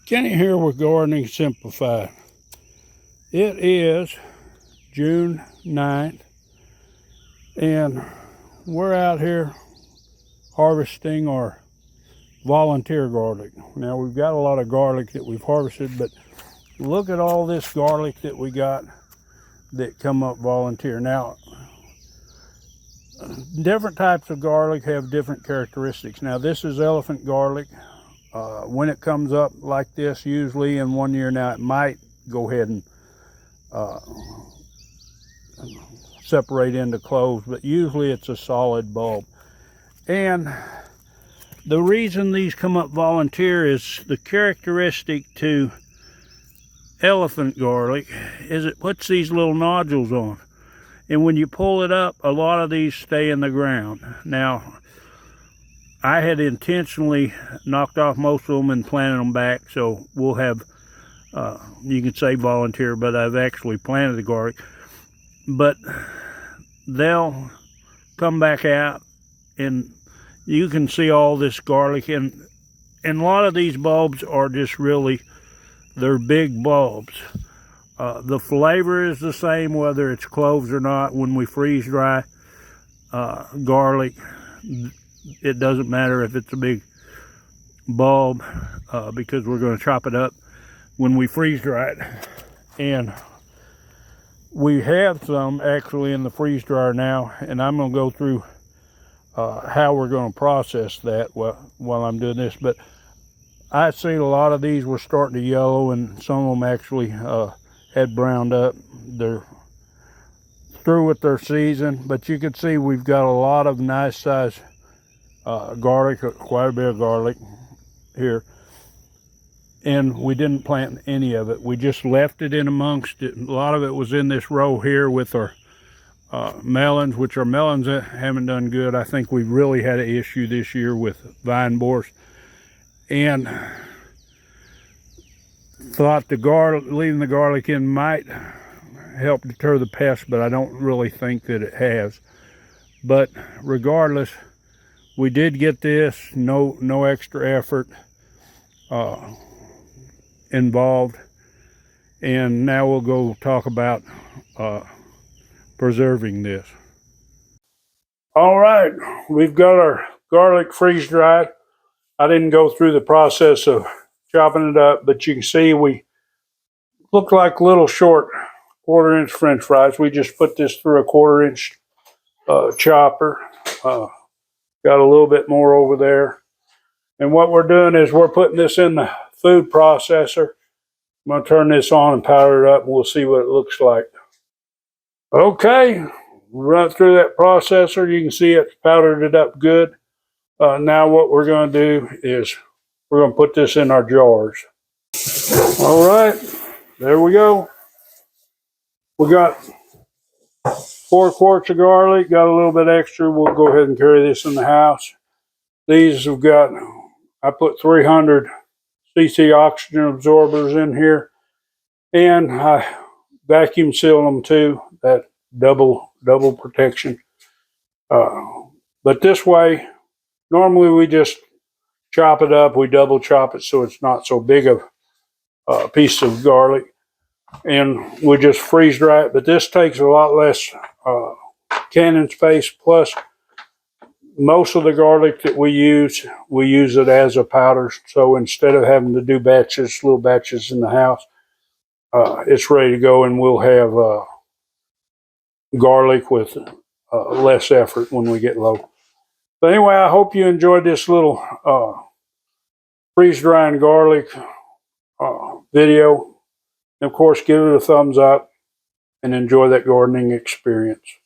Kenny here with Gardening Simplified. It is June 9th and we're out here harvesting our volunteer garlic. Now we've got a lot of garlic that we've harvested, but look at all this garlic that we got that come up volunteer. Now different types of garlic have different characteristics. Now this is elephant garlic. When it comes up like this, usually in 1 year, now it might go ahead and separate into cloves, but usually it's a solid bulb. And the reason these come up volunteer is the characteristic to elephant garlic is it puts these little nodules on, and when you pull it up, a lot of these stay in the ground. Now I had intentionally knocked off most of them and planted them back, so we'll have, you can say volunteer, but I've actually planted the garlic. But they'll come back out, and you can see all this garlic, and a lot of these bulbs are just really, they're big bulbs. The flavor is the same whether it's cloves or not. When we freeze dry garlic, it doesn't matter if it's a big bulb, because we're going to chop it up when we freeze dry it. And we have some actually in the freeze dryer now, and I'm going to go through how we're going to process that while I'm doing this. But I've seen a lot of these were starting to yellow, and some of them actually had browned up. They're through with their season, but you can see we've got a lot of nice size garlic, quite a bit of garlic here, and we didn't plant any of it. We just left it in amongst it. A lot of it was in this row here with our melons, which our melons haven't done good. I think we've really had an issue this year with vine borers, and thought the garlic, leaving the garlic in, might help deter the pests, but I don't really think that it has. But regardless, we did get this, no extra effort involved. And now we'll go talk about preserving this. All right, we've got our garlic freeze dried. I didn't go through the process of chopping it up, but you can see we look like little short 1/4 inch French fries. We just put this through a 1/4 inch chopper. Got a little bit more over there. And what we're doing is we're putting this in the food processor. I'm going to turn this on and powder it up, and we'll see what it looks like. Okay, run through that processor. You can see it's powdered it up good. Now what we're going to do is we're going to put this in our jars. All right, there we go. We got 4 quarts of garlic, got a little bit extra. We'll go ahead and carry this in the house. These have got, I put 300 cc oxygen absorbers in here, and I vacuum seal them too, that double protection. But this way, normally we just chop it up, we double chop it so it's not so big of a piece of garlic, and we just freeze dry it. But this takes a lot less canning space, plus most of the garlic that we use it as a powder. So instead of having to do little batches in the house, it's ready to go, and we'll have garlic with less effort when we get low. But anyway, I hope you enjoyed this little freeze drying garlic video. And of course, give it a thumbs up and enjoy that gardening experience.